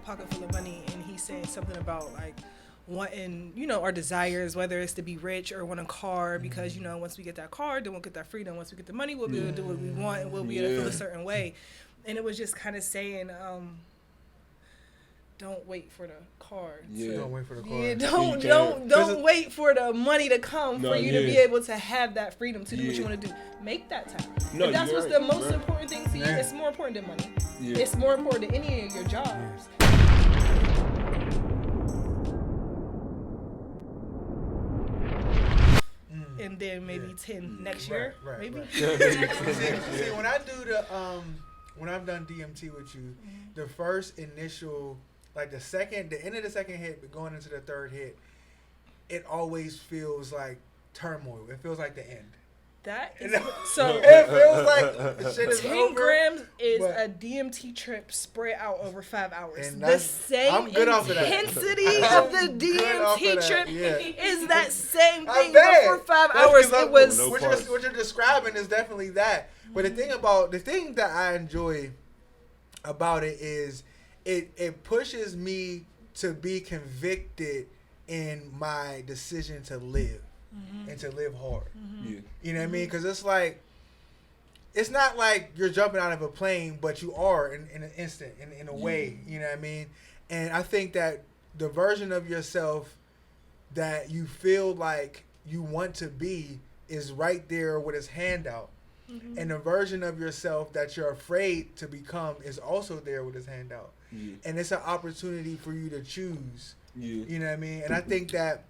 pocket full of money, and he's saying something about like wanting, our desires, whether it's to be rich or want a car, because once we get that car, then we'll get that freedom. Once we get the money, we'll be able to do what we want, and we'll be able to feel a certain way. And it was just kind of saying, don't wait for the car. Don't wait for the car. Yeah, don't wait for the money to come for you to be able to have that freedom to do what you want to do. Make that time. If that's what's the most important thing to you, it's more important than money. It's more important than any of your jobs. And then maybe 10 next year, maybe. See, when I do when I've done DMT with you, the first initial, like the end of the second hit, but going into the third hit, it always feels like turmoil. It feels like the end. That is so. It feels like the shit is 10 over. grams is a DMT trip spread out over 5 hours. And the same I'm good intensity of the DMT trip is that same thing. But for 5 hours, it was. What you're describing is definitely that. But the thing that I enjoy about it is it pushes me to be convicted in my decision to live. And to live hard. You know what I mean? Because it's like, it's not like you're jumping out of a plane, but you are in an instant, in a way. You know what I mean? And I think that the version of yourself that you feel like you want to be is right there with his hand out. And the version of yourself that you're afraid to become is also there with his hand out. And it's an opportunity for you to choose. You know what I mean? And I think that,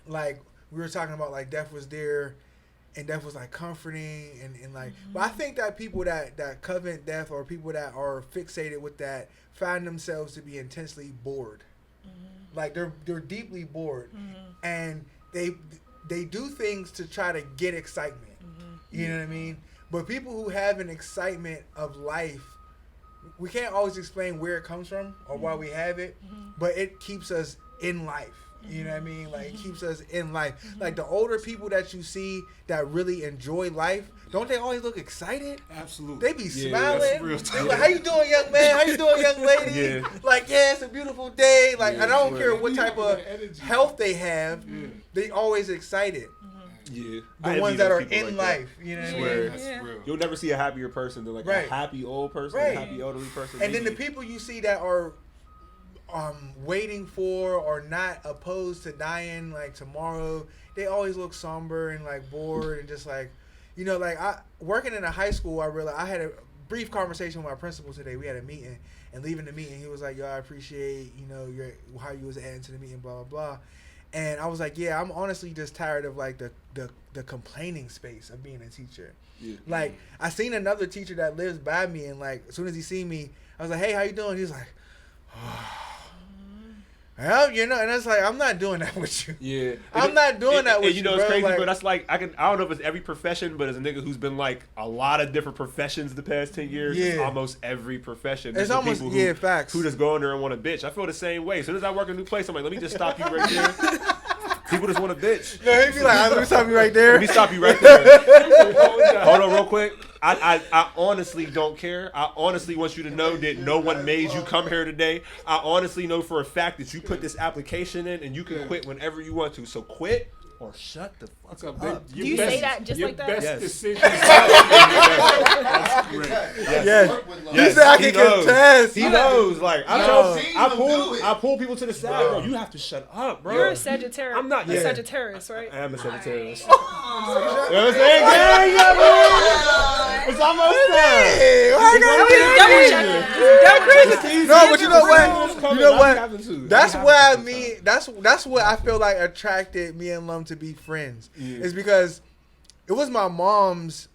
like, we were talking about, like, death was there and death was, like, comforting and like, but I think that people that covet death, or people that are fixated with that, find themselves to be intensely bored. Like, they're deeply bored. And they do things to try to get excitement. You know what I mean? But people who have an excitement of life, we can't always explain where it comes from or why we have it, but it keeps us in life. You know what I mean? Like, it keeps us in life. Like, the older people that you see that really enjoy life, don't they always look excited? Absolutely. They be smiling. They like, how you doing, young man? How you doing, young lady? Like, it's a beautiful day. Like, I don't care what type of health they have. They always excited. The ones that are in life. You know what I mean? That's real. You'll never see a happier person than like a happy old person, a happy elderly person. And then the people you see that are waiting for or not opposed to dying like tomorrow, they always look somber and like bored and just like, like I working in a high school, I realized I had a brief conversation with my principal today. We had a meeting, and leaving the meeting, he was like, "Yo, I appreciate your how you was adding to the meeting, blah blah blah." And I was like, "Yeah, I'm honestly just tired of like the complaining space of being a teacher." Like, I seen another teacher that lives by me, and like as soon as he seen me, I was like, "Hey, how you doing?" He was like, "Oh." Well, and it's like, I'm not doing that with you. I'm not doing that with you. It's crazy, like, but that's like, I don't know if it's every profession, but as a nigga who's been like a lot of different professions the past 10 years, it's almost every profession. It's almost people facts. Who just go in there and want a bitch. I feel the same way. As soon as I work in a new place, I'm like, let me just stop you right there. People just want a bitch. No, he'd be like, let me stop you right there. Let me stop you right there. Hold on real quick. I honestly don't care. I honestly want you to know that no one made you come here today. I honestly know for a fact that you put this application in and you can quit whenever you want to. So quit or shut the fuck up. Do you say that just like that? Best decision. That's great. Yes. He said I can contest. He knows. Like, I pull people to the side, bro. You have to shut up, bro. You're a Sagittarius. I'm not. A Sagittarius, right? I am a Sagittarius. You know what I'm saying? Yeah, it's almost time. No, but you know what? You know what? That's what I mean. That's what I feel like attracted me and Lum to be friends. Is because it was my mom's.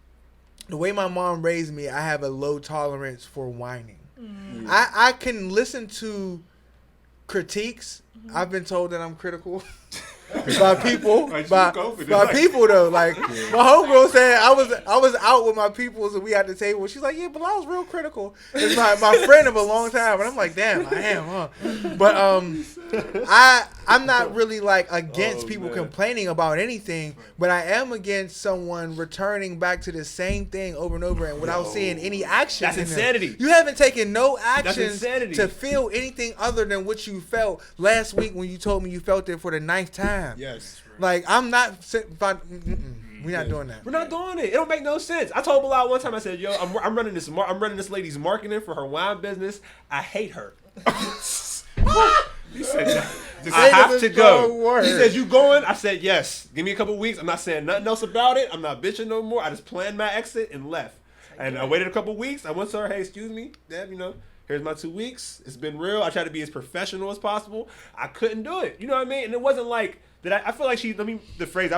The way my mom raised me, I have a low tolerance for whining. I can listen to critiques. I've been told that I'm critical. by people, Like, by people though. Like my homegirl said, I was out with my peoples and we at the table. She's like, yeah, but I was real critical. It's my friend of a long time, and I'm like, damn, I am, huh? But I'm not really like against people complaining about anything, but I am against someone returning back to the same thing over and over and without seeing any action. That's insanity. You haven't taken no action insanity. to feel anything other than what you felt last week when you told me you felt it for the 9th time. Yes. Like, I'm not. We're not doing that. We're not doing it. It don't make no sense. I told Bilal one time. I said, "Yo, I'm running this. I'm running this lady's marketing for her wine business. I hate her." He said, "I have to go." He said, "You going?" I said, "Yes." Give me a couple weeks. I'm not saying nothing else about it. I'm not bitching no more. I just planned my exit and left. And I waited a couple weeks. I went to her. Hey, excuse me, Deb. Here's my 2 weeks. It's been real. I tried to be as professional as possible. I couldn't do it. You know what I mean? And it wasn't like that. I feel like I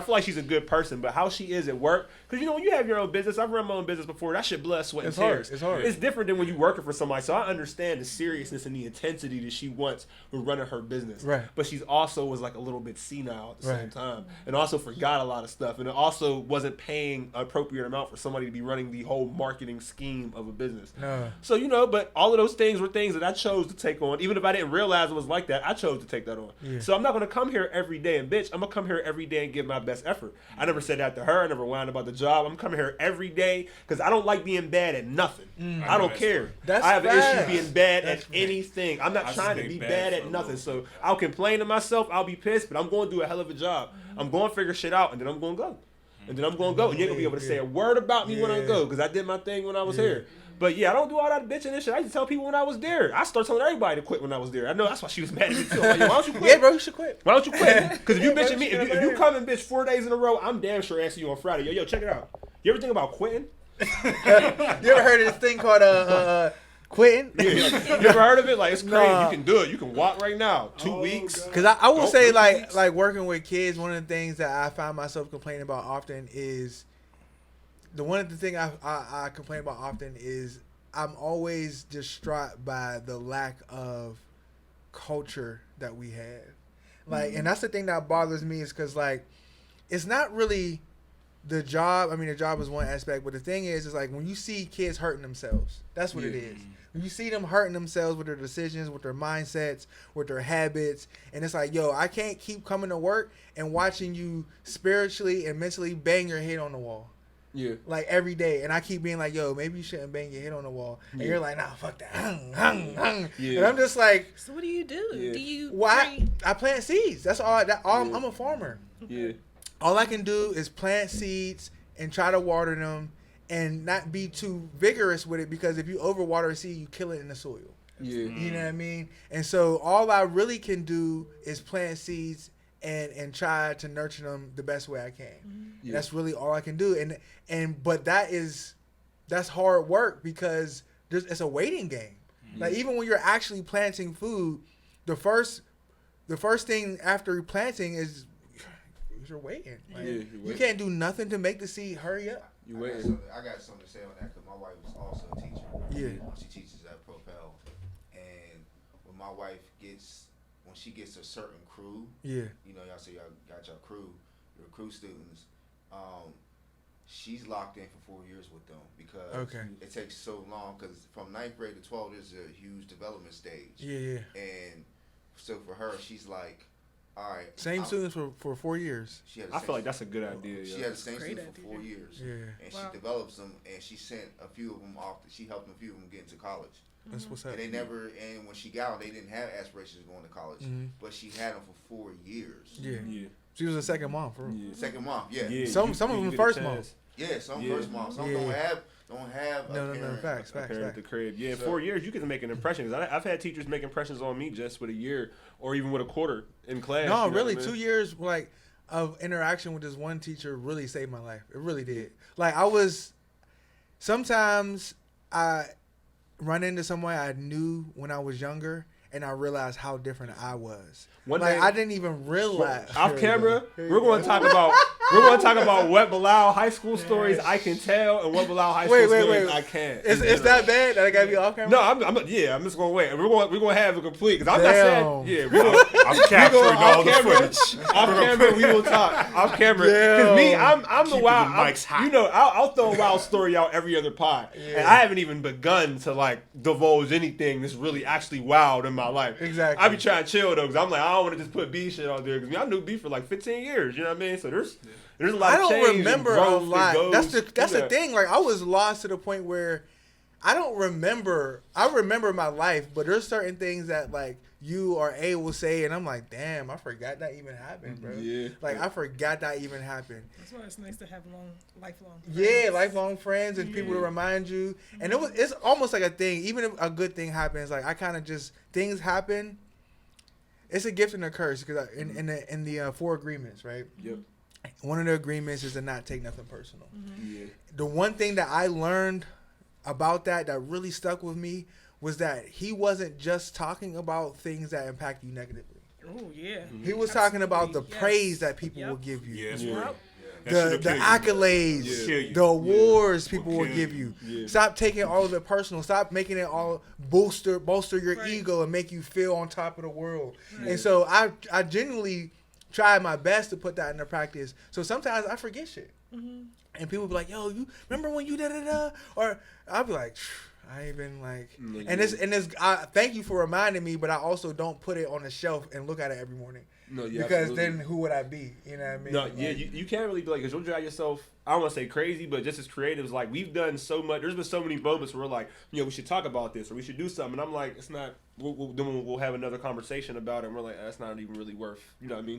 feel like she's a good person, but how she is at work, because when you have your own business, I've run my own business before. That shit blood, sweat, and tears. It's hard. It's different than when you working for somebody. So I understand the seriousness and the intensity that she wants with running her business. Right. But she's also was like a little bit senile at the same time, and also forgot a lot of stuff, and it also wasn't paying an appropriate amount for somebody to be running the whole marketing scheme of a business. No. So but all of those things were things that I chose to take on, even if I didn't realize it was like that. I chose to take that on. Yeah. So I'm not gonna come here every day and bitch. I'm gonna come here every day and give my best effort. I never said that to her. I never whined about the job. I'm coming here every day because I don't like being bad at nothing. I don't care. I have an issue being bad at anything. I'm not trying to be bad at nothing. So I'll complain to myself. I'll be pissed, but I'm going to do a hell of a job. I'm going to figure shit out, and then I'm going to go. And then I'm going to go. And you ain't going to be able to say a word about me when I go because I did my thing when I was here. But yeah, I don't do all that bitching and shit. I used to tell people when I was there. I started telling everybody to quit when I was there. I know that's why she was mad at me too. I'm like, why don't you quit? Yeah, bro, you should quit. Why don't you quit? Because if you bitching me, if you come and bitch 4 days in a row, I'm damn sure asking you on Friday. Yo, check it out. You ever think about quitting? You ever heard of this thing called quitting? Yeah. You ever heard of it? Like, it's crazy. You can do it. You can walk right now. 2 weeks. Because I will say, like working with kids, one of the things that I find myself complaining about often is one of the things I complain about often is I'm always distraught by the lack of culture that we have. Like, and that's the thing that bothers me is because, like, it's not really the job. I mean, the job is one aspect, but the thing is like when you see kids hurting themselves, that's what it is. When you see them hurting themselves with their decisions, with their mindsets, with their habits, and it's like, yo, I can't keep coming to work and watching you spiritually and mentally bang your head on the wall. Yeah. Like every day. And I keep being like, yo, maybe you shouldn't bang your head on the wall. And you're like, nah, fuck that. Yeah. And I'm just like, so what do you do? Yeah. Do you I plant seeds. That's all. I'm a farmer. Yeah. All I can do is plant seeds and try to water them and not be too vigorous with it, because if you overwater a seed, you kill it in the soil. Yeah. You know what I mean? And so all I really can do is plant seeds and try to nurture them the best way I can. Yeah. That's really all I can do. But that's hard work because it's a waiting game. Like even when you're actually planting food, the first thing after planting is you're waiting. Like, you're waiting. You can't do nothing to make the seed hurry up. I got something to say on that because my wife was also a teacher. Yeah. She teaches at Propel, and when my wife when she gets a certain crew, y'all say y'all got your crew students, she's locked in for 4 years with them because it takes so long. Because from 9th grade to 12th is a huge development stage. Yeah. And so for her, she's like, all right. Same students for 4 years. I feel like that's a good idea. She had the same students for 4 years. Yeah. And she develops them, and she sent a few of them off. She helped a few of them get into college. That's what's up. And and when she got out, they didn't have aspirations of going to college, but she had them for 4 years. Yeah. She was a second mom, for real. Yeah. Second mom, yeah. Some of them first mom. Yeah, some first mom. Some don't have no, facts. At the crib. Yeah, so, 4 years, you can make an impression. Cause I've had teachers make impressions on me just with a year or even with a quarter in class. No, really, 2 years of interaction with this one teacher really saved my life. It really did. Like sometimes I run into someone I knew when I was younger, and I realized how different I was. One like day, I didn't even realize. Off camera, we're going to talk about what Bilal high school stories I can tell and what Bilal high school stories I can't. Is that bad? That I gotta be off camera? No, I'm just gonna wait. We're gonna have it complete because I'm not saying I'm capturing all the footage. Off camera, we will talk. Off camera, because me, I'm the wild. I'll throw a wild story out every other pod, and I haven't even begun to like divulge anything that's really actually wild in my life. Exactly. I be trying to chill though, because I'm like I don't want to just put B shit out there because I knew B for like 15 years. You know what I mean? So there's a lot of change. I don't remember a lot. That's the thing. Like I was lost to the point where I don't remember. I remember my life, but there's certain things that like you or A will say, and I'm like, damn, I forgot that even happened, bro. Yeah. Like I forgot that even happened. That's why it's nice to have lifelong friends. Yeah, lifelong friends and people to remind you. And it's almost like a thing. Even if a good thing happens, like I kind of just things happen. It's a gift and a curse because in the 4 agreements, right? Yep. One of the agreements is to not take nothing personal. Mm-hmm. Yeah. The one thing that I learned about that really stuck with me was that he wasn't just talking about things that impact you negatively. Oh yeah. Mm-hmm. He was talking about the praise that people will give you. Yes. The accolades, the awards people will give you. Yeah. Stop taking all of it personal. Stop making it all bolster your ego and make you feel on top of the world. Right. And so I genuinely try my best to put that into practice. So sometimes I forget shit. Mm-hmm. And people be like, yo, you remember when you da-da-da? Or I'll be like, I ain't been like, thank you for reminding me, but I also don't put it on the shelf and look at it every morning. No, yeah, because absolutely. then who would I be? You know what I mean? No, yeah, you can't really be like, because you'll drive yourself, I don't want to say crazy, but just as creatives, like, we've done so much. There's been so many moments where we're like, we should talk about this or we should do something. And I'm like, it's not, we'll have another conversation about it. And we're like, that's not even really worth,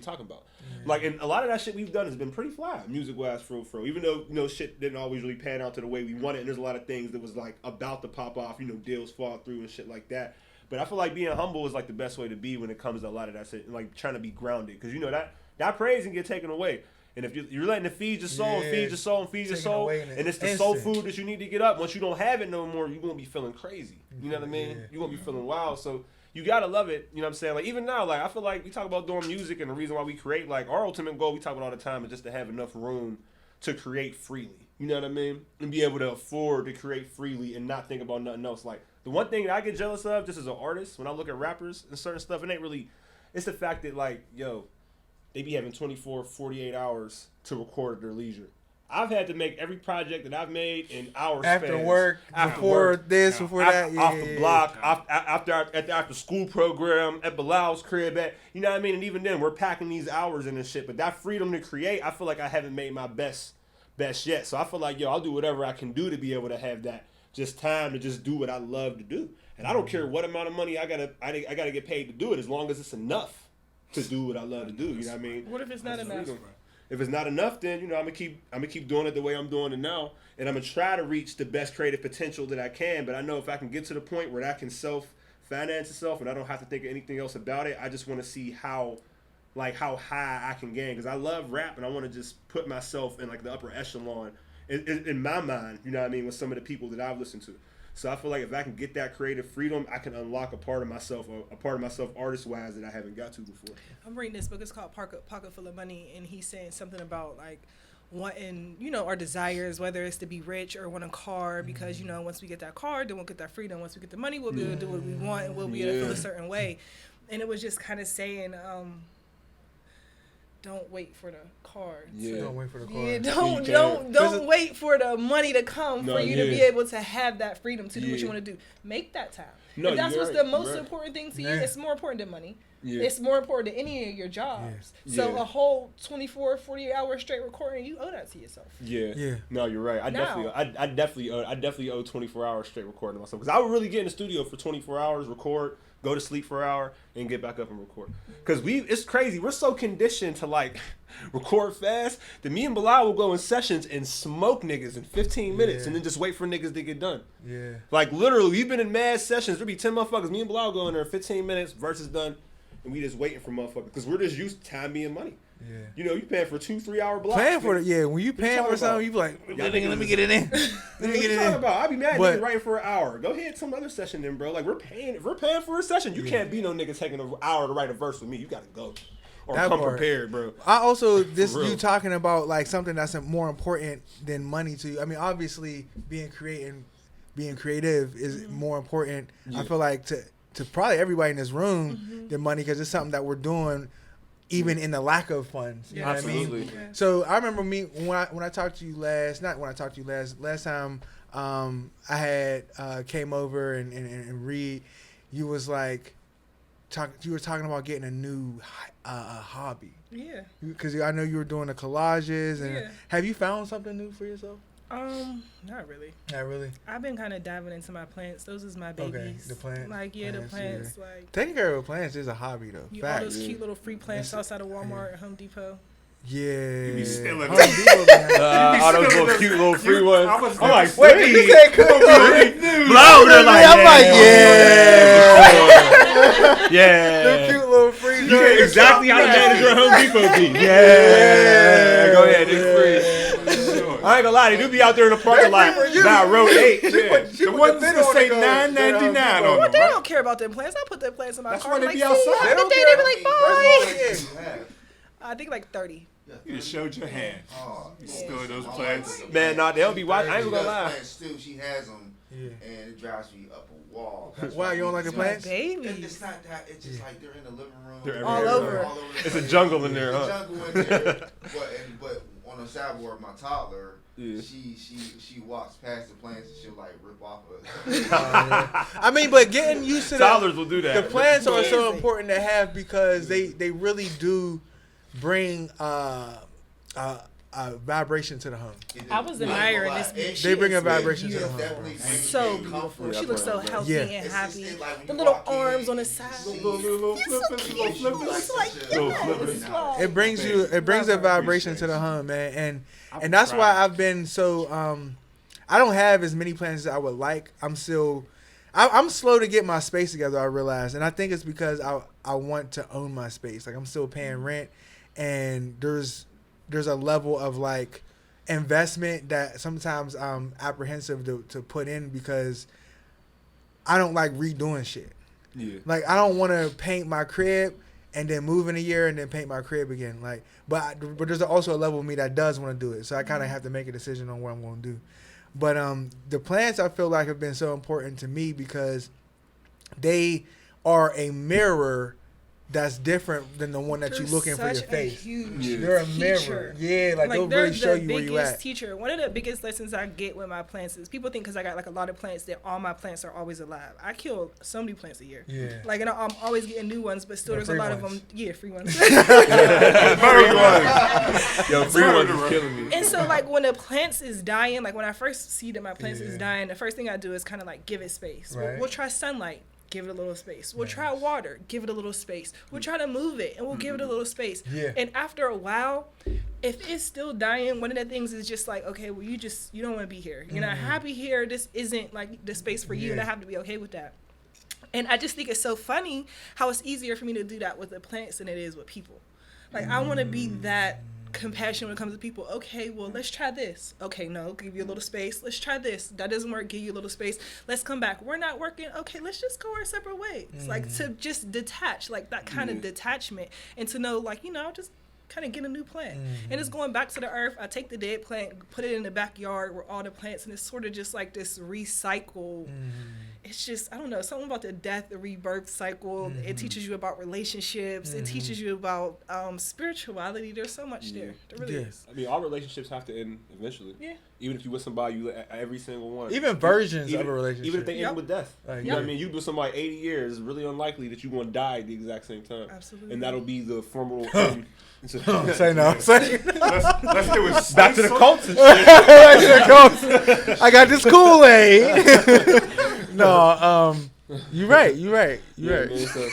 talking about. Yeah. Like, and a lot of that shit we've done has been pretty fly, music-wise, for even though, shit didn't always really pan out to the way we wanted. And there's a lot of things that was, like, about to pop off, deals fall through and shit like that. But I feel like being humble is like the best way to be when it comes to a lot of that shit, and like trying to be grounded, because that praise can get taken away, and if you're letting it feed your soul and feed your soul and feed your soul, and it's the soul food that you need to get up. Once you don't have it no more, you're gonna be feeling crazy. You know what I mean? Yeah. You're gonna be feeling wild. So you gotta love it. You know what I'm saying? Like even now, like I feel like we talk about doing music, and the reason why we create, like our ultimate goal, we talk about all the time, is just to have enough room to create freely. You know what I mean? And be able to afford to create freely and not think about nothing else. Like the one thing that I get jealous of, just as an artist, when I look at rappers and certain stuff, it's the fact that like, they be having 24, 48 hours to record at their leisure. I've had to make every project that I've made in hours after work, before that, off the block, after school program, at Bilal's crib, you know what I mean? And even then, we're packing these hours in and shit. But that freedom to create, I feel like I haven't made my best yet. So I feel like, I'll do whatever I can do to be able to have that just time to just do what I love to do. And I don't care what amount of money I gotta get paid to do it, as long as it's enough to do what I love to do. You know what I mean? What if it's not enough? If it's not enough, then I'm gonna keep doing it the way I'm doing it now, and I'm gonna try to reach the best creative potential that I can. But I know if I can get to the point where that can self-finance itself, and I don't have to think of anything else about it, I just want to see how high I can gain, because I love rap and I want to just put myself in like the upper echelon in my mind. You know what I mean? With some of the people that I've listened to. So I feel like if I can get that creative freedom, I can unlock a part of myself artist-wise that I haven't got to before. I'm reading this book. It's called Pocket Full of Money, and he's saying something about like wanting, our desires, whether it's to be rich or want a car, because, once we get that car, then we'll get that freedom. Once we get the money, we'll be able to do what we want, and we'll be able to feel a certain way. And it was just kind of saying, don't wait for the car. Don't wait for the car. Yeah, don't wait for the money to come for you to be able to have that freedom to do what you want to do. Make that time. If that's what's the most important thing to you, it's more important than money. Yeah. It's more important than any of your jobs. Yeah. So a whole 24, 48 hours straight recording, you owe that to yourself. Yeah. No, you're right. I definitely owe 24 hours straight recording myself, because I would really get in the studio for 24 hours, record, go to sleep for an hour, and get back up and record. Because it's crazy. We're so conditioned to like record fast that me and Bilal will go in sessions and smoke niggas in 15 minutes and then just wait for niggas to get done. Yeah. Like literally, we've been in mad sessions. There'll be 10 motherfuckers. Me and Bilal go in there 15 minutes, verses done, and we just waiting for motherfuckers, because we're just used to time being money. Yeah. You know, you paying for 2-3 hour blocks. When you paying for something, you be like, let me get it in. Let me get it in. I be mad niggas writing for an hour. Go ahead, some other session then, bro. Like, we're paying for a session. You can't be no nigga taking an hour to write a verse with me. You gotta go. Or come prepared, bro. I also, you talking about like something that's more important than money to you. I mean, obviously, being creative is more important. Yeah. I feel like to probably everybody in this room than money, because it's something that we're doing even in the lack of funds. You know Absolutely. What I mean? Yeah. So I remember when I talked to you last time, I had came over and Reed, you was like, you were talking about getting a new hobby. Yeah. Because I know you were doing the collages. And have you found something new for yourself? Not really. Not really? I've been kind of diving into my plants. Those is my babies. Okay, the plants. Like, the plants. Yeah. Like, taking care of plants is a hobby, though. All those cute little free plants outside of Walmart or Home Depot. Yeah. You be stealing Home Depot, all those little cute little free ones. I'm like, wait, did you say blow? They're like, I'm like, yeah. The cute little free. You get exactly how to manage your Home Depot be. Yeah. Go ahead, it's free. I ain't gonna lie, they do be out there in the parking lot. Now, row 8. The ones that say $9.99 on them. Well, they don't care about them plants. I put them plants in my car. That's why they be outside. They don't care. They be like, bye. I think like 30. You just showed your hand. You stole those plants. Man, nah, they'll be watching. I ain't gonna lie. Still, she has them, and it drives me up a wall. Why, you don't like the plants? Baby. It's not that. It's just like they're in the living room. They're all over. It's a jungle in there, huh? Jungle in there. But on the sideboard, my toddler, she walks past the plants and she'll like rip off of it. I mean, but getting used to toddlers will do that. The plants are so important to have because they really do bring vibration to the home. I was admiring this bitch. They bring a vibration to the home. So beautiful. She looks so healthy and happy. The little arms on the side. It brings a vibration to the home, man. And that's why I've been so I don't have as many plans as I would like. I'm slow to get my space together, I realize. And I think it's because I want to own my space. Like, I'm still paying rent, and there's a level of like investment that sometimes I'm apprehensive to put in because I don't like redoing shit. Yeah. Like, I don't want to paint my crib and then move in a year and then paint my crib again. Like, but there's also a level of me that does want to do it. So I kind of have to make a decision on what I'm going to do. But the plants, I feel like, have been so important to me because they are a mirror that's different than the one that you look in for your face. They're a mirror. Yeah, like they'll really show you where you at. Teacher. One of the biggest lessons I get with my plants is people think because I got like a lot of plants that all my plants are always alive. I kill so many plants a year. Yeah. Like, and I'm always getting new ones, but still there's a lot of them. Yeah, free ones. Free ones is killing me. And so, like, when the plants is dying, like when I first see that my plants is dying, the first thing I do is kind of like give it space. Right. We'll try sunlight. Give it a little space. We'll try water. Give it a little space. We'll try to move it, and we'll give it a little space. Yeah. And after a while, if it's still dying, one of the things is just like, okay, well, you don't want to be here. You're not happy here. This isn't like the space for you, and I have to be okay with that. And I just think it's so funny how it's easier for me to do that with the plants than it is with people. Like, I want to be that compassion when it comes to people. Okay, well, let's try this. Okay, no, give you a little space. Let's try this. That doesn't work. Give you a little space. Let's come back. We're not working. Okay, let's just go our separate ways. Like, to just detach, like that kind of detachment, and to know, like, just kind of get a new plant. And it's going back to the earth. I take the dead plant, put it in the backyard where all the plants, and it's sort of just like this recycle. It's just, I don't know, something about the death, the rebirth cycle. It teaches you about relationships. It teaches you about spirituality. There's so much there. There really is. I mean, all relationships have to end eventually. Yeah. Even if you with somebody, you every single one. Even versions of a relationship. Even if they end with death. You know what I mean? You do somebody 80 years, it's really unlikely that you're going to die at the exact same time. Absolutely. And that'll be the formal end. Say no. Let's do it. Back to the cults and shit. Back to the cults. I got this Kool-Aid. No, you're right. Man, so.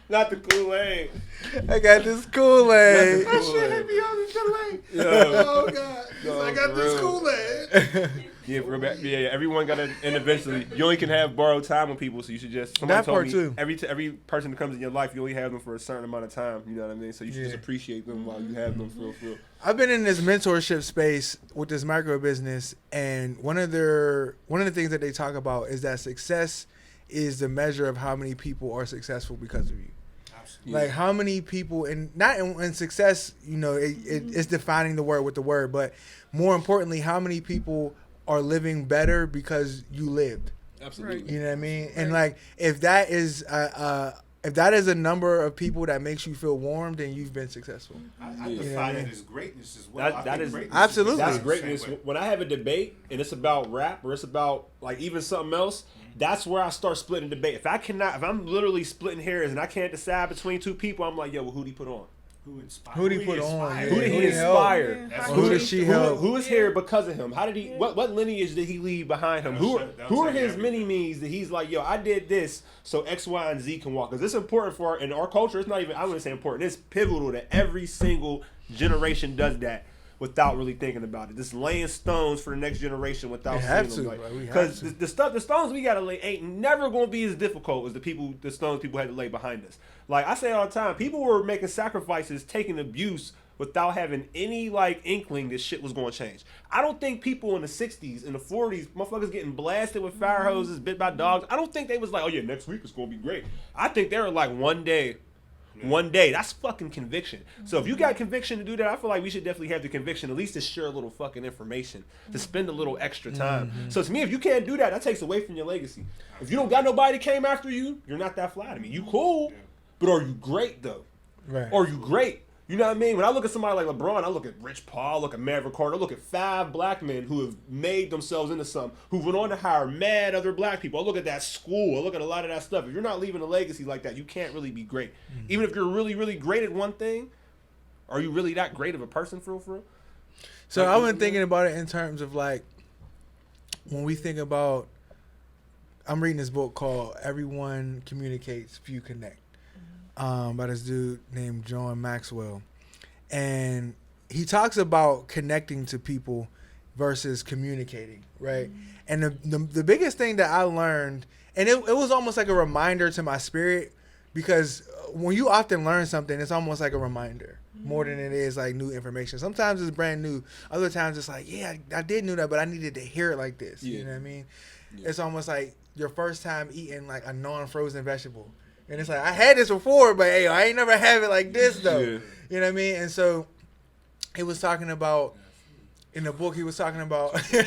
Not the Kool-Aid. I got this Kool-Aid. That shit hit me on the delay. Oh, God. I got this Kool-Aid. Yeah, everyone got to, and eventually, you only can have borrowed time with people, so you should just, somebody that told part me, too. every person that comes in your life, you only have them for a certain amount of time, you know what I mean? So you should just Yeah. appreciate them while you have them for real. I've been in this mentorship space with this micro business, and one of the things that they talk about is that success is the measure of how many people are successful because of you. Absolutely. Like how many people, and not in success, you know, it's defining the word with the word, but more importantly, how many people are living better because you lived. Absolutely. You know what I mean? And like if that is a number of people that makes you feel warm, then you've been successful. I You know define what I it mean? as greatness as well. That I think is- greatness Absolutely. That's the greatness. same way. When I have a debate and it's about rap or it's about like even something else, that's where I start splitting debate. If I'm literally splitting hairs and I can't decide between two people, I'm like, yo, well, who'd he put on? Who inspired? Who did he put on? inspired? Who did Who he did he help? inspire? That's Who what- did she help? Who is here because of him? How did he? What lineage did he leave behind him? Who are his everything. mini me's that he's like, yo, I did this so X, Y, and Z can walk? Because it's important for in our culture. It's not even, I wouldn't say important. It's pivotal that every single generation does that without really thinking about it. Just laying stones for the next generation without We have seeing to, them. bro. We have Because to. the stones we gotta lay ain't never gonna be as difficult as the stones people had to lay behind us. Like I say all the time, people were making sacrifices, taking abuse without having any like inkling that shit was going to change. I don't think people in the 60s, in the 40s, motherfuckers getting blasted with fire hoses, bit by dogs. I don't think they was like, oh yeah, next week it's going to be great. I think they were like one day. That's fucking conviction. So if you got conviction to do that, I feel like we should definitely have the conviction at least to share a little fucking information, to spend a little extra time. So to me, if you can't do that, that takes away from your legacy. If you don't got nobody that came after you, you're not that fly to me. You cool, but are you great though? Right. Are you great? You know what I mean? When I look at somebody like LeBron, I look at Rich Paul, I look at Maverick Carter, I look at 5 black men who have made themselves into something, who went on to hire mad other black people. I look at that school, I look at a lot of that stuff. If you're not leaving a legacy like that, you can't really be great. Even if you're really, really great at one thing, are you really that great of a person for real? So Like, I've been thinking about it in terms of like when we think about. I'm reading this book called "Everyone Communicates, Few Connect," by this dude named John Maxwell, and he talks about connecting to people versus communicating, right? And the biggest thing that I learned, and it was almost like a reminder to my spirit, because when you often learn something, it's almost like a reminder more than it is like new information. Sometimes it's brand new. Other times it's like, yeah, I did know that, but I needed to hear it like this. Yeah. You know what I mean? Yeah. It's almost like your first time eating like a non-frozen vegetable. And it's like, I had this before, but hey, I ain't never have it like this though. Yeah. You know what I mean? And so he was talking about, in the book, he was talking about them facts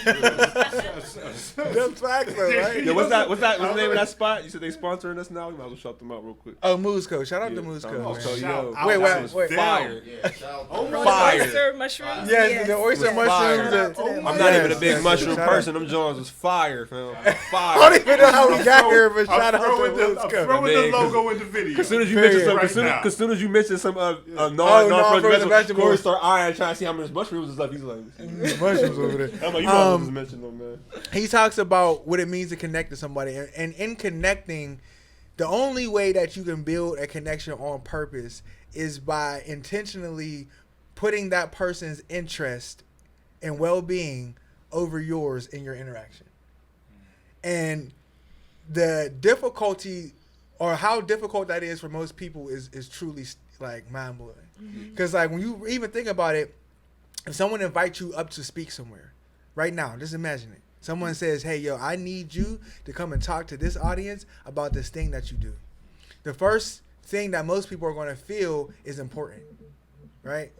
though, right? Yo, what's the name of that spot? You said they sponsoring us now? We might as well shout them out real quick. Oh, Moose Co. Shout out to Yeah, Moose shout Co. out man. to Shout yo. out. Wait, That wait, was wait. fire. Yeah, shout out. Oh my Fire. Oyster mushrooms. Yes, the oyster Fire. mushrooms. Shout out to them. I'm not even a Yes, big yes, mushroom shout out. person. Them Jones was fire, fam. I Fire. don't even know how we got here, but shout out to I'm Moose Co. throwing Man, the logo in the video. As soon as you Period. mention Right some, now. as soon as you mention some non-frozen non-frozen vegetables. vegetables, Corey start eyeing, trying to see how many mushrooms and stuff. He's like, Mushrooms over there. I'm like, you might as mention them, man. He talks about what it means to connect to somebody, and in connecting, the only way that you can build a connection on purpose is by intentionally putting that person's interest and well-being over yours in your interaction. And the difficulty, or how difficult that is for most people, is truly like mind-blowing. Because like when you even think about it, if someone invites you up to speak somewhere right now, just imagine it. Someone says, hey, yo, I need you to come and talk to this audience about this thing that you do. The first thing that most people are going to feel is important, right?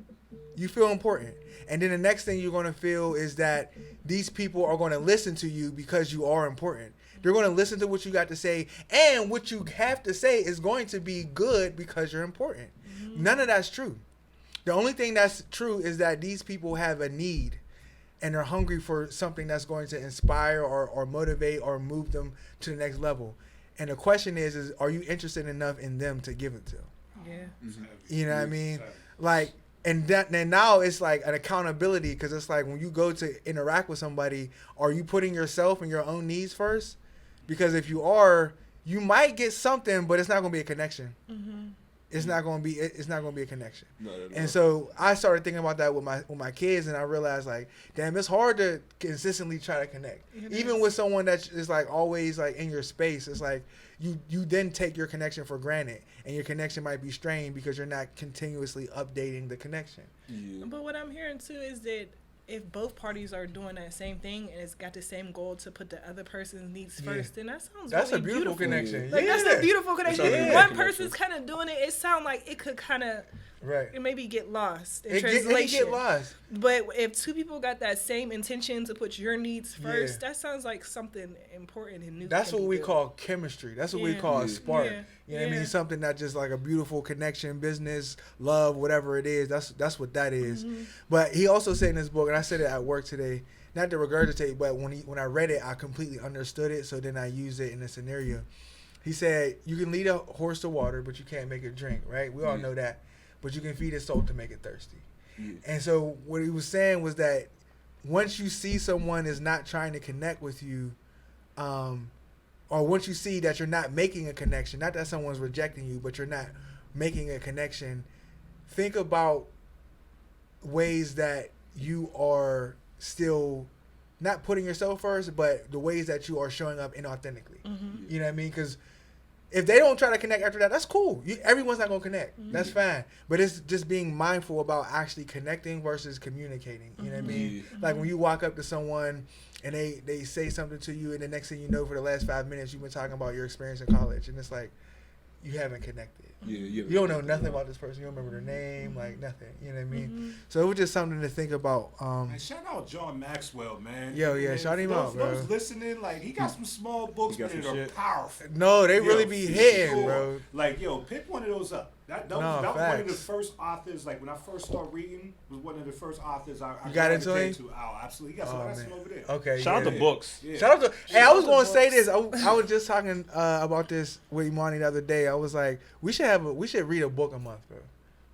You feel important. And then the next thing you're going to feel is that these people are going to listen to you because you are important. They're going to listen to what you got to say, and what you have to say is going to be good because you're important. None of that's true. The only thing that's true is that these people have a need, and they're hungry for something that's going to inspire or motivate or move them to the next level. And the question is are you interested enough in them to give it to them? Yeah. You know what I mean? Like, and now it's like an accountability, because it's like when you go to interact with somebody, are you putting yourself and your own needs first? Because if you are, you might get something, but it's not going to be a connection. it's not gonna be a connection. No. And so I started thinking about that with my kids, and I realized like, damn, it's hard to consistently try to connect, even with someone that is like always like in your space. It's like you then take your connection for granted, and your connection might be strained because you're not continuously updating the connection. Yeah. But what I'm hearing too is that if both parties are doing that same thing and it's got the same goal to put the other person's needs first, then that sounds That's really a beautiful connection. Like, that's a beautiful connection. That's a If beautiful one connection. person's kind of doing it, it sounds like it could kind of maybe get lost in It translation. get lost. But if two people got that same intention to put your needs first, that sounds like something important and new. That's what we call chemistry. That's what we call a spark. Yeah. You know what I mean? Something that just like a beautiful connection, business, love, whatever it is. That's what that is. But he also said in his book, and I said it at work today, not to regurgitate, but when I read it, I completely understood it. So then I used it in a scenario. He said, you can lead a horse to water, but you can't make it drink, right? We all know that. But you can feed its soul to make it thirsty. And so what he was saying was that once you see someone is not trying to connect with you, or once you see that you're not making a connection, not that someone's rejecting you, but you're not making a connection, think about ways that you are still not putting yourself first, but the ways that you are showing up inauthentically. You know what I mean? Because if they don't try to connect after that, that's cool. Everyone's not going to connect. That's fine. But it's just being mindful about actually connecting versus communicating. You know what I mean? Like when you walk up to someone and they say something to you, and the next thing you know, for the last 5 minutes, you've been talking about your experience in college. And it's like, you haven't connected. You don't know nothing about this person. You don't remember their name, like nothing. You know what I mean? So it was just something to think about. And shout out John Maxwell, man. Yo, yeah, man, shout him out, bro. Those listening, like, he got some small books, He got but some they're shit. powerful. No, they Yo, really be for hitting, sure. bro. Like, yo, pick one of those up. That was one of the first authors, like, when I first started reading, was one of the first authors I got into him? Oh, absolutely. He got some, that's some over there. Okay. Shout out to books. Yeah. Shout out to. Hey, I was out going to to say books. this. I was just talking about this with Imani the other day. I was like, we should read a book a month, bro.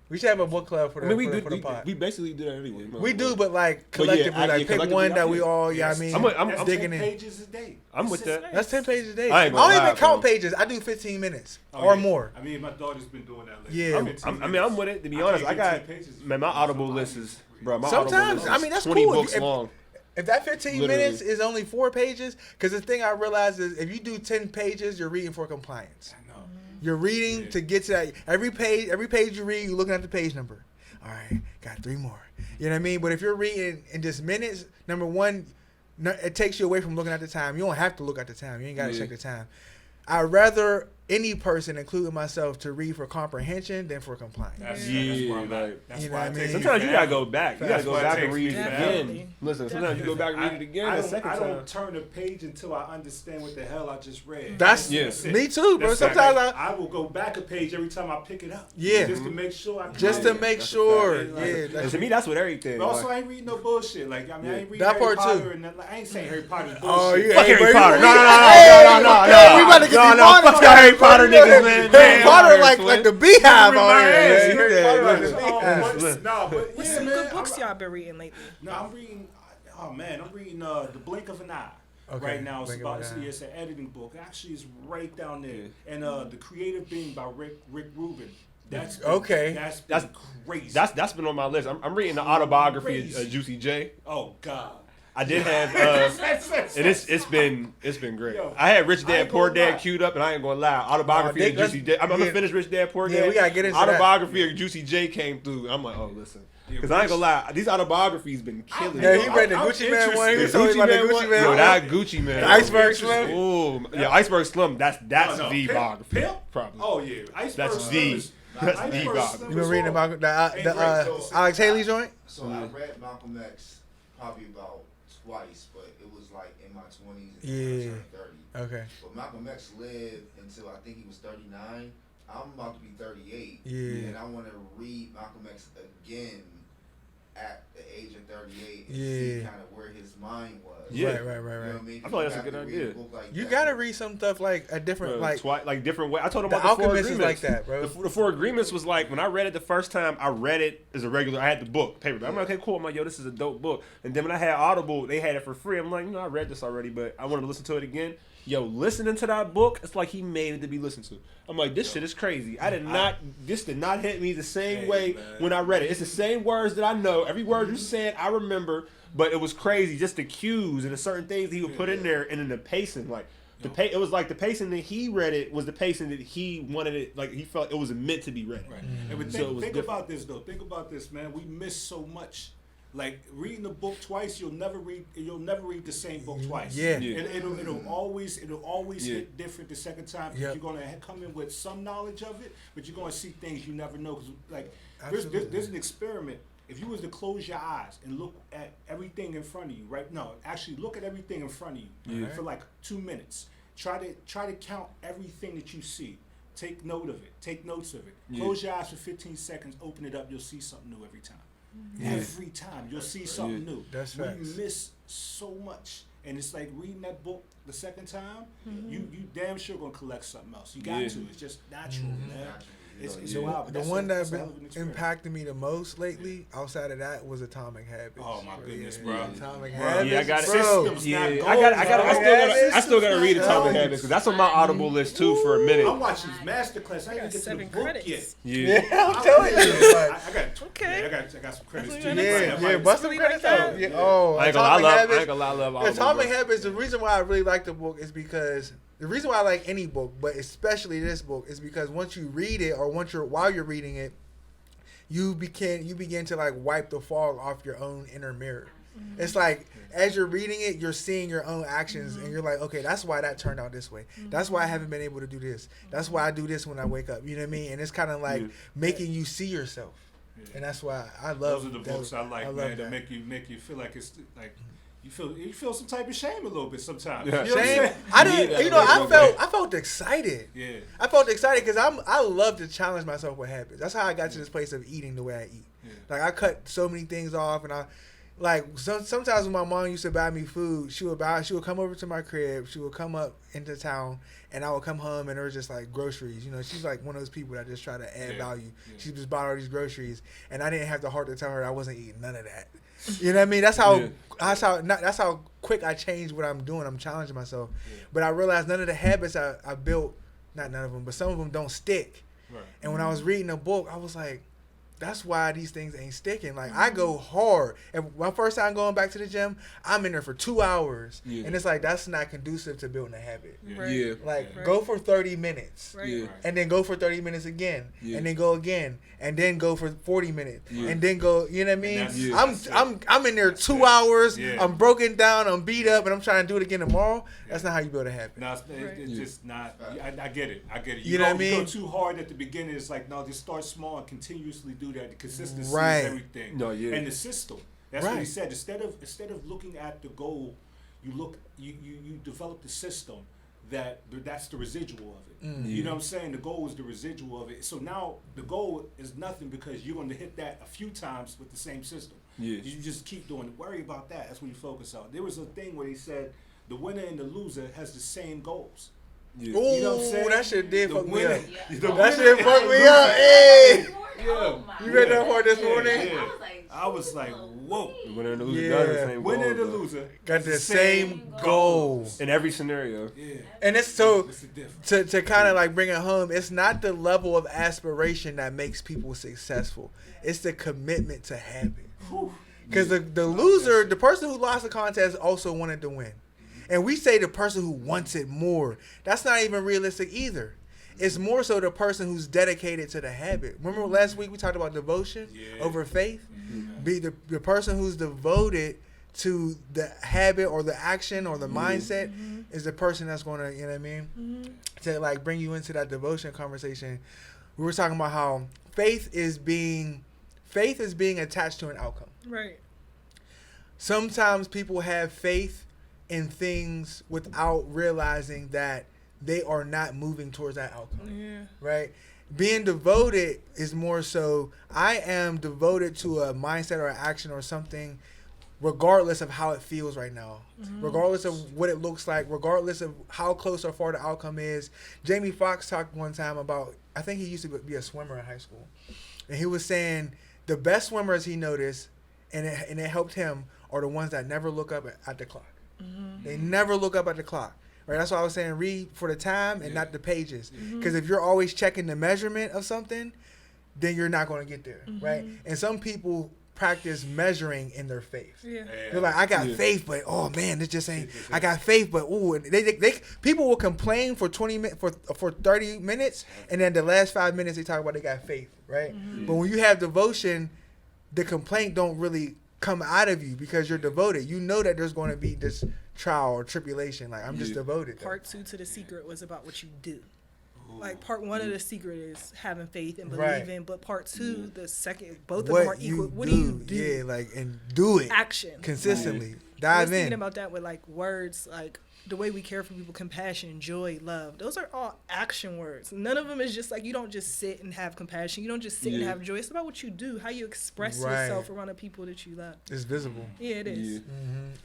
We should have a book club for the, for the pod. We basically do that anyway. We do, but like collectively, pick collectively, one that I we feel. all, I mean, That's digging 10 in. pages a day. I'm with that. That's 10 pages a day. I I ain't don't gonna even lie, count bro. pages. I do 15 minutes Oh, or yeah. more. I mean, my daughter's been doing that lately. Yeah. 15 I'm with it. To be honest, I got my Audible list is, bro. My Sometimes, Audible list is I mean, that's 20 cool. books If- long. If that 15 Literally. minutes is only 4 pages, because the thing I realized is if you do 10 pages, you're reading for compliance. I know. You're reading to get to that. Every page you read, you're looking at the page number. All right, got 3 more. You know what I mean? But if you're reading in just minutes, number one, it takes you away from looking at the time. You don't have to look at the time. You ain't got to check the time. I'd rather any person, including myself, to read for comprehension than for compliance. That's Yeah, where I'm at. like, That's you know why what I it mean? takes me Sometimes you gotta forever. go back. You That's gotta go why it back and takes read me it forever. again. Listen, sometimes you go back and read it again I a don't, second I time. don't turn a page until I understand what the hell I just read. That's Yes. me too, bro. That's Sometimes like, I I will go back a page every time I pick it up. Yeah. Just to make sure I just can to make sure. fact. Yeah, And that's to me, that's what everything. But also, like- I ain't reading no bullshit. Like, I mean, I ain't reading That Harry part, too. Potter and that, like, I ain't saying Harry Potter's bullshit. Oh, yeah. Fuck Hey, Harry bro, Potter. you- No, Hey, we about to get no, these no. money. Fuck y'all Harry Potter niggas, man. Harry Man, Potter I'm like here, the beehive on here. ass. man. Harry Yeah, Potter like the listen. beehive. Listen. Nah, but What's yeah, some man, good books y'all been reading lately? No, I'm reading. Oh man, I'm reading The Blink of an Eye. Okay, Right now, it's Blink of about an Eye. it's an editing book. Actually, it's right down there. And The Creative Being by Rick Rubin. That's been, Okay. That's That's- crazy. That's been on my list. I'm reading the autobiography of Crazy. Juicy J. Oh God. I did have, and it's been great. Yo, I had Rich I Dad ain't Poor gonna Dad lie. queued up, and I ain't gonna lie. Autobiography Dick, of Juicy J. I'm gonna yeah. finish Rich Dad Poor Yeah, Dad. we gotta get into that. Autobiography of Juicy J came through. I'm like, oh listen, because I ain't gonna lie. These autobiographies been killing. Yeah, me. he read the I'm Gucci Man one. He was interested. talking about the Gucci Gucci Man Yo, one. that Gucci Man. The Iceberg Slim. Ooh, yeah, Iceberg Slim. That's No, the Pimp- biography. Pimp? Probably. Oh yeah. Iceberg That's Slim the- is- that's Iceberg the Slim biography. You been is reading hard. about the Alex Haley joint? So I read Malcolm X probably about twice, but it was like in my 20s and Yeah. then I turned 30. Okay. But Malcolm X lived until I think he was 39. I'm about to be 38. Yeah. And I want to read Malcolm X again at the age of 38 and Yeah. see kind of where his mind was. Yeah. Right. You know what I mean? I feel like that's a You good have to idea. read a book like You that. gotta read some stuff like a different, like different way. I told him The about the Four Alchemist is Agreements. like that, bro. The Four Agreements was like when I read it the first time. I read it as a regular. I had the book paperback. I'm like, okay, cool. I'm like, yo, this is a dope book. And then when I had Audible, they had it for free. I'm like, I read this already, but I wanted to listen to it again. yo, listening to that book, it's like he made it to be listened to. I'm like, this shit is crazy. This did not hit me the same way when I read it. It's the same words that I know. Every word you said, I remember, but it was crazy. Just the cues and the certain things he would put in there, and then the pacing, like. It was like the pacing that he read it was the pacing that he wanted it, like he felt it was meant to be read. Right. And think about this though. Think about this, man. We miss so much. Like reading a book twice, you'll never read the same book twice. Yeah. It'll always hit different the second time because you're gonna come in with some knowledge of it, but you're gonna see things you never know. Cause like there's an experiment. If you was to close your eyes and look at everything in front of you, right? No, actually look at everything in front of you for like 2 minutes. Try to count everything that you see. Take note of it. Take notes of it. Close your eyes for 15 seconds. Open it up. You'll see something new every time. Every time you'll see something new. That's facts. We miss so much, and it's like reading that book the second time. You damn sure gonna collect something else. You got to. It's just natural, man. It's wild. The one that's impacted me the most lately, outside of that, was Atomic Habits. Oh my goodness, bro! Atomic Habits. Yeah, I got it. Yeah, I still gotta read Atomic Habits because that's on my Audible list too for a minute. I'm watching his masterclass. I ain't get to the book yet. Yeah, I'm telling you. I got some credits too. Yeah, bust some credits out. Yeah. Oh, I ain't gonna lie, I love Audible. Atomic Habits. The reason why I really like the book is because. The reason why I like any book, but especially this book, is because once you read it, or while you're reading it, you begin to like wipe the fog off your own inner mirror. Mm-hmm. It's like as you're reading it, you're seeing your own actions, and you're like, okay, that's why that turned out this way. That's why I haven't been able to do this. That's why I do this when I wake up. You know what I mean? And it's kind of like making you see yourself, and that's why I love. Those are the books I like, man. That make you feel like it's like. You feel some type of shame a little bit sometimes. Yeah. You know shame. I didn't. I felt excited. Yeah. I felt excited because I love to challenge myself with habits. That's how I got to this place of eating the way I eat. Yeah. Like I cut so many things off, and I like sometimes when my mom used to buy me food, she would come over to my crib. She would come up into town, and I would come home, and there was just like groceries. You know, she's like one of those people that just try to add value. Yeah. She just bought all these groceries, and I didn't have the heart to tell her I wasn't eating none of that. You know what I mean? That's how quick I change what I'm doing. I'm challenging myself. Yeah. But I realized none of the habits I built, not none of them, but some of them don't stick. Right. And when I was reading a book, I was like, that's why these things ain't sticking. Like I go hard. And my first time going back to the gym, I'm in there for 2 hours. Yeah. And it's like that's not conducive to building a habit. Right. Yeah. Like go for 30 minutes. Right. Yeah. And then go for 30 minutes again. Yeah. And then go again. And then go for 40 minutes. Yeah. And then go, you know what I mean? I'm in there 2 hours. Yeah. I'm broken down, I'm beat up, and I'm trying to do it again tomorrow. Yeah. That's not how you build a habit. No, it's just not. I get it. You know what I mean? You go too hard at the beginning. It's like, no, just start small and continuously do that. The consistency is everything. No, yeah. And the system. That's what he said. Instead of looking at the goal, you develop the system that's the residual of it. Mm-hmm. You know what I'm saying? The goal is the residual of it. So now the goal is nothing because you're going to hit that a few times with the same system. Yes. You just keep doing it. Worry about that. That's what you focus on. There was a thing where he said the winner and the loser has the same goals. Yeah. Ooh, you know what I'm saying? That shit did fuck me up. Yeah. That shit fucked me up. Hey! Yeah. You read that part this morning? Yeah. I was like, whoa. The winner and the loser got the same goals. Winner and the loser got the same goals. In every scenario. Yeah. And it's so, to kind of like bring it home, it's not the level of aspiration that makes people successful. It's the commitment to habit. Because the loser, the person who lost the contest also wanted to win. And we say the person who wants it more. That's not even realistic either. It's more so the person who's dedicated to the habit. Remember last week we talked about devotion over faith? Mm-hmm. Be the person who's devoted to the habit or the action or the mindset is the person that's going to, you know what I mean? To like bring you into that devotion conversation. We were talking about how faith is being attached to an outcome. Right. Sometimes people have faith in things without realizing that they are not moving towards that outcome. Yeah. Right? Being devoted is more so I am devoted to a mindset or an action or something regardless of how it feels right now. Mm-hmm. Regardless of what it looks like, regardless of how close or far the outcome is. Jamie Foxx talked one time about, I think he used to be a swimmer in high school. And he was saying the best swimmers he noticed, and it helped him, are the ones that never look up at the clock. Mm-hmm. They never look up at the clock. right? That's why I was saying read for the time and not the pages. Because if you're always checking the measurement of something, then you're not going to get there, right? And some people practice measuring in their faith. They're like, I got faith, but oh man, this just ain't. I got faith, but ooh, and they people will complain for 20 minutes for 30 minutes, and then the last 5 minutes they talk about they got faith, right? But when you have devotion, the complaint don't really come out of you because you're devoted. You know that there's going to be this trial or tribulation. Like I'm just devoted. Part 2 to The Secret was about what you do. Like part 1 of The Secret is having faith and believing, but part 2, the second, both of them are equal. What do you do? Yeah, like and do it. Action consistently. Dive I was in. thinking about that with like words, like the way we care for people, compassion, joy, love. Those are all action words. None of them is just like you don't just sit and have compassion. You don't just sit and have joy. It's about what you do, how you express yourself around the people that you love. It's visible. Yeah, it is.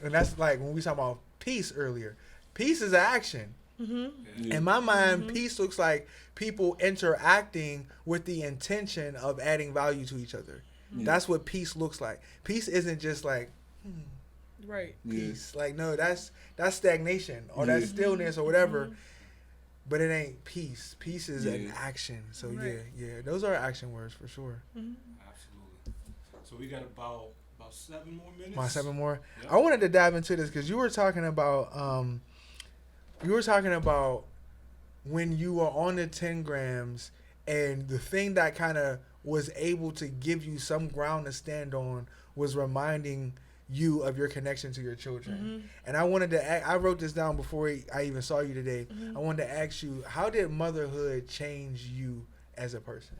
And that's like when we talked about peace earlier. Peace is action. In my mind, peace looks like people interacting with the intention of adding value to each other. That's what peace looks like. Peace isn't just like, peace. Like, no, that's stagnation or that's stillness or whatever. But it ain't peace. Peace is an action. So yeah, those are action words for sure. Absolutely. So we got about 7 more minutes. About 7 more. Yep. I wanted to dive into this because you were talking about when you were on the 10 grams and the thing that kind of was able to give you some ground to stand on was reminding you of your connection to your children. And I wanted to I wrote this down before I even saw you today. I wanted to ask you, how did motherhood change you as a person?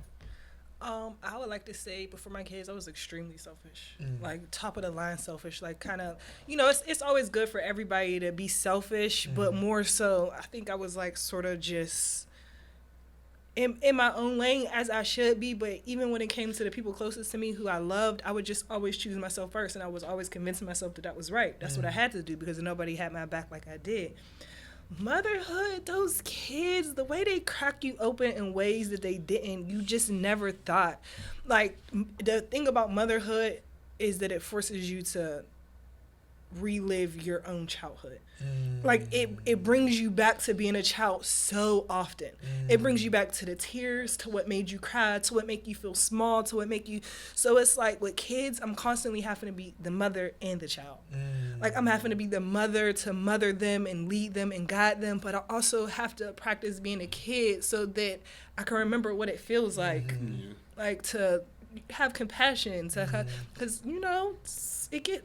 I would like to say before my kids, I was extremely selfish, like top of the line selfish, like kind of, it's always good for everybody to be selfish, but more so, I think I was like sort of just in my own lane as I should be. But even when it came to the people closest to me who I loved, I would just always choose myself first. And I was always convincing myself that was right. That's what I had to do because nobody had my back like I did. Motherhood, those kids, the way they crack you open in ways that they didn't, you just never thought. Like, the thing about motherhood is that it forces you to relive your own childhood. Like, it brings you back to being a child so often. It brings you back to the tears, to what made you cry, to what make you feel small, to what make you... So it's like, with kids, I'm constantly having to be the mother and the child. Like, I'm having to be the mother to mother them and lead them and guide them, but I also have to practice being a kid so that I can remember what it feels like. Like, to have compassion, because, it get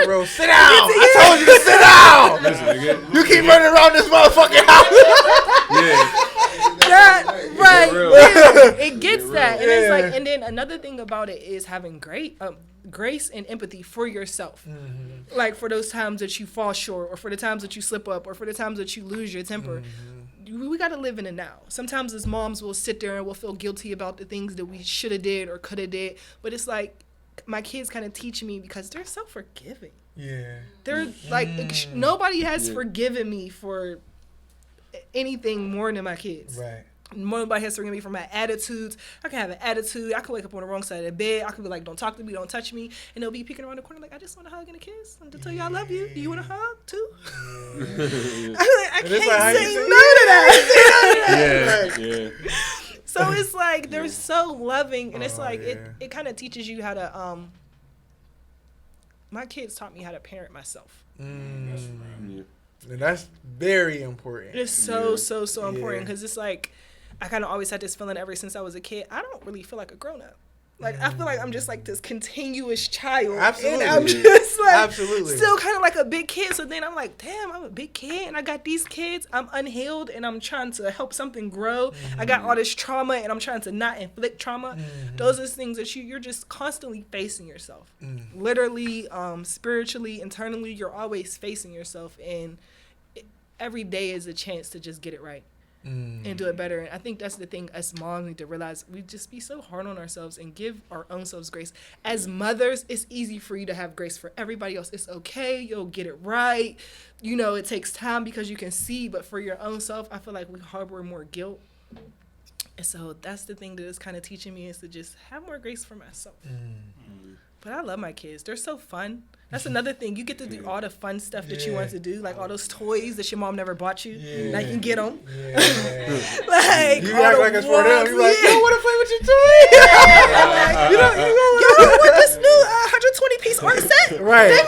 real. Sit down. I told you to sit down. Listen, you keep running around this motherfucking house. It gets that, and it's like, and then another thing about it is having grace and empathy for yourself. Like for those times that you fall short, or for the times that you slip up, or for the times that you lose your temper. We got to live in the now. Sometimes as moms, we'll sit there and we'll feel guilty about the things that we should have did or could have did, but it's like, my kids kind of teach me because they're so forgiving. They're like, nobody has forgiven me for anything more than my kids. Nobody has forgiven me for my attitudes. I can have an attitude. I can wake up on the wrong side of the bed. I can be like, don't talk to me, don't touch me. And they'll be peeking around the corner like, I just want a hug and a kiss and to tell you I love you. Do you want a hug too? I can't say no to that. So it's like, they're so loving, and it's like, it kind of teaches you how to, my kids taught me how to parent myself. And that's very important. It's so important, because it's like, I kind of always had this feeling ever since I was a kid, I don't really feel like a grown-up. Like, I feel like I'm just like this continuous child. Absolutely. And I'm just like, Absolutely. still kind of like a big kid. So then I'm like, damn, I'm a big kid and I got these kids. I'm unhealed and I'm trying to help something grow. I got all this trauma and I'm trying to not inflict trauma. Those are things that you're just constantly facing yourself. Literally, spiritually, internally, you're always facing yourself. And every day is a chance to just get it right. And do it better. And I think that's the thing us moms need to realize. We just be so hard on ourselves and give our own selves grace. As mothers, it's easy for you to have grace. For everybody else, it's okay. You'll get it right. It takes time because you can see. But for your own self, I feel like we harbor more guilt. And so that's the thing that is kind of teaching me, is to just have more grace for myself. But I love my kids. They're so fun. That's another thing. You get to do all the fun stuff that you want to do, like all those toys that your mom never bought you. Now you can get them. Like you act like it's for them. You like, you want to play with your toy? You want this new 120-piece art set? Right. They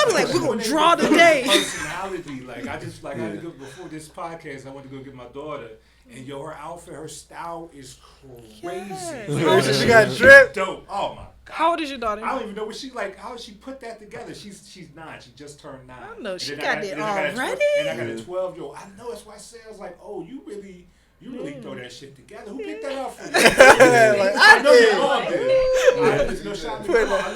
be like, we're gonna draw today. Personality, like I had to go before this podcast. I went to go get my daughter. And her outfit, her style is crazy. She got drip. Dope. Oh my God. How old is your daughter? I don't even know what she like. How did she put that together? She's 9. She just turned 9. I don't know. She got it already. And I got a 12-year-old. I know. That's why I said I was like, oh, you really throw that shit together. Who picked that up for you? I know your mom did. There's no shot in the mom. I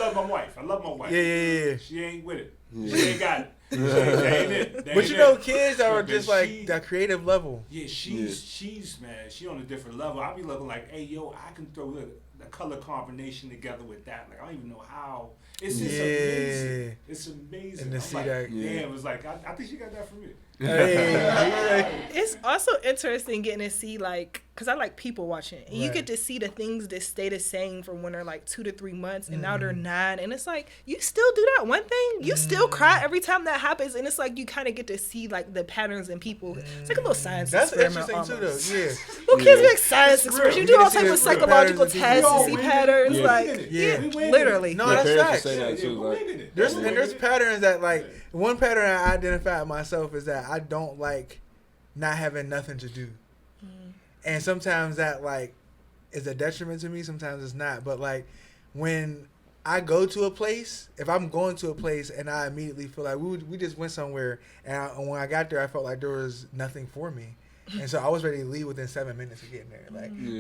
love my wife. Yeah. She ain't with it. She ain't got it. That ain't it. But you know, kids are just like that creative level. Yeah, she's man. She on a different level. I be looking like, hey, yo, I can throw the color combination together with that. Like I don't even know how. It's just amazing. It's amazing. And to see like, that, damn, it was like I think she got that from me. It's also interesting getting to see because I like people watching, and you get to see the things that stay the same from when they're like 2 to 3 months, and now they're 9, and it's like you still do that one thing, you still cry every time that happens, and it's like you kind of get to see like the patterns in people. It's like a little science experiment. That's interesting almost. too, though. Yeah. Well, kids make science experiments. You do all types of psychological tests to see patterns. Literally. No, that's facts. There's patterns that like one pattern I identified myself is that I don't like not having nothing to do. And sometimes that like is a detriment to me, sometimes it's not. But like when I go to a place, if I'm going to a place and I immediately feel like we just went somewhere, and when I got there I felt like there was nothing for me. And so I was ready to leave within 7 minutes of getting there.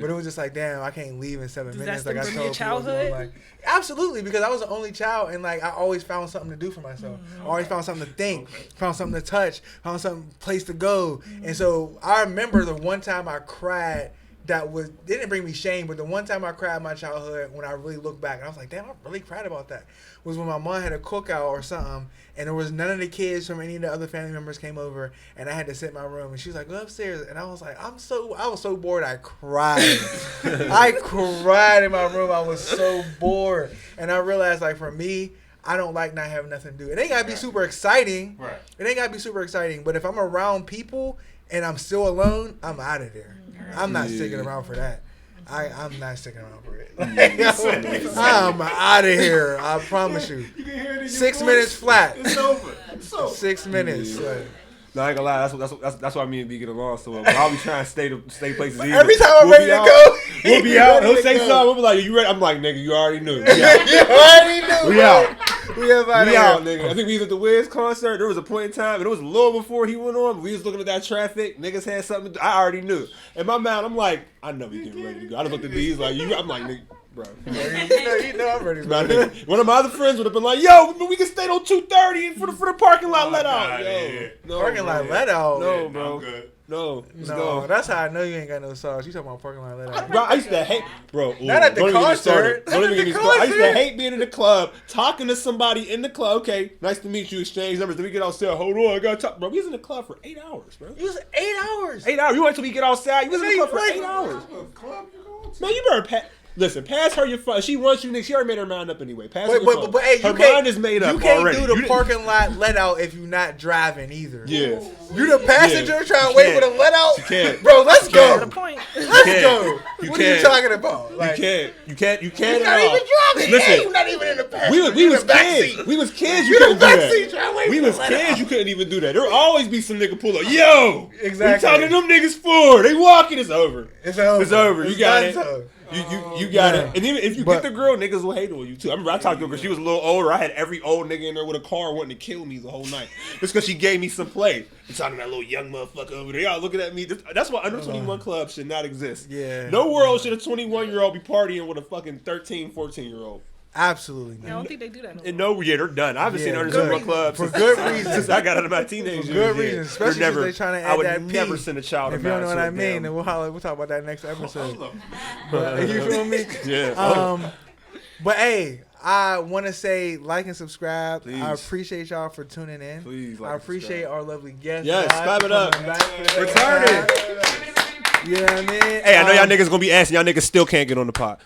But it was just like, damn, I can't leave in 7 minutes. Like I told your childhood? Like, absolutely, because I was the only child, and like I always found something to do for myself. I always found something to think, found something to touch, found some place to go. And so I remember the one time I cried didn't bring me shame, but the one time I cried in my childhood, when I really look back, and I was like, damn, I really cried about that, was when my mom had a cookout or something, and there was none of the kids from any of the other family members came over, and I had to sit in my room, and she was like, go upstairs, and I was like, I was so bored, I cried. I cried in my room. I was so bored, and I realized, like, for me, I don't like not having nothing to do. It ain't gotta be super exciting. Right. It ain't gotta be super exciting, but if I'm around people and I'm still alone, I'm out of there. I'm not sticking around for that. I'm not sticking around for it. I'm out of here. I promise you. You can hear it in 6 your minutes voice. flat. It's over. 6 minutes. No, I ain't gonna lie. That's why me and B get along so well. I'll be trying to stay places. Every time I'm ready to go, we'll be out. He'll say something. We'll be like, "You ready?" I'm like, "Nigga, you already knew." You already knew. We out. We out, nigga. I think we was at the Wiz concert. There was a point in time, and it was a little before he went on. We was looking at that traffic. Niggas had something to do. I already knew. In my mind, I'm like, I know we getting ready to go. I just looked at B. He's like, I'm like, nigga. Bro, you know I'm ready. One of my other friends would have been like, "Yo, we can stay till 2:30 for the parking lot let out." No, parking lot let out. No, bro. No, that's how I know you ain't got no sauce. You talking about parking lot let out? Bro, I used to hate, bro. Not at the concert. I used to hate being in the club, talking to somebody in the club. Okay, nice to meet you. Exchange numbers. Then we get outside. Hold on, I gotta talk. Bro, we was in the club for 8 hours, bro. You was 8 hours. 8 hours. You wait till we get outside. You was in the club for 8 hours. Man, you better listen, pass her your phone. She wants you, nigga. She already made her mind up anyway. Pass her your phone. But hey, her mind is made up already. You can't do the parking lot let out if you're not driving either. Yeah. You the passenger trying to wait for the let out? You can't. Bro, let's go. The point. Let's go. What are you talking about? Like, you can't You're not even driving. Listen, you're not even in the passenger. We was kids. We was kids. You couldn't do that. We was kids. You couldn't even do that. There would always be some nigga pull up. Yo, exactly. We talking to them niggas for? They walking. It's over. It's over. You got it. You got it. And even if you get the girl, niggas will hate on you too. I remember I talked to her because she was a little older. I had every old nigga in there with a car wanting to kill me the whole night. Just because she gave me some play. I'm talking to that little young motherfucker over there. Y'all looking at me. That's why under 21 clubs should not exist. Yeah. No world should a 21-year-old be partying with a fucking 13, 14-year-old. Absolutely not. I don't think they do that no more. No, yeah, they're done. I haven't seen under 21 clubs for good reasons. Since I got out of my teenage years. For good reasons, especially since they trying to add that P. I would never send a child. If you don't know what I mean, then we'll talk about that next episode. You feel me? Yeah. But hey, I want to say like and subscribe. Please. I appreciate y'all for tuning in. Please, I appreciate our lovely guests. Yes, clap it up. Returning. You know what I mean? Hey, I know y'all niggas gonna be asking. Y'all niggas still can't get on the pot.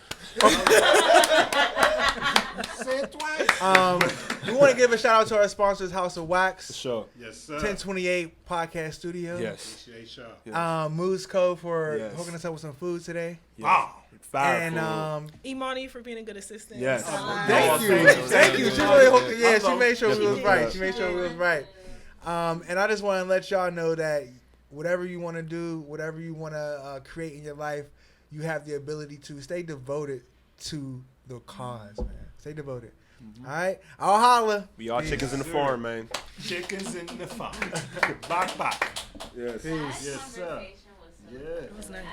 We want to give a shout out to our sponsors, House of Wax. For sure. Yes, sir. 1028 Podcast Studio. Yes. Appreciate y'all. Moose Co for hooking us up with some food today. Wow. And Imani for being a good assistant. Yes. Thank you. She really hooked. Yeah, she made sure we was right. She made sure we was right. And I just want to let y'all know that whatever you want to do, whatever you want to create in your life, you have the ability to stay devoted to the cause, man. Stay devoted. All right, I'll holla. We all chickens in the farm, man. Chickens in the farm. Bye. Yes. Yes, sir. It was nice.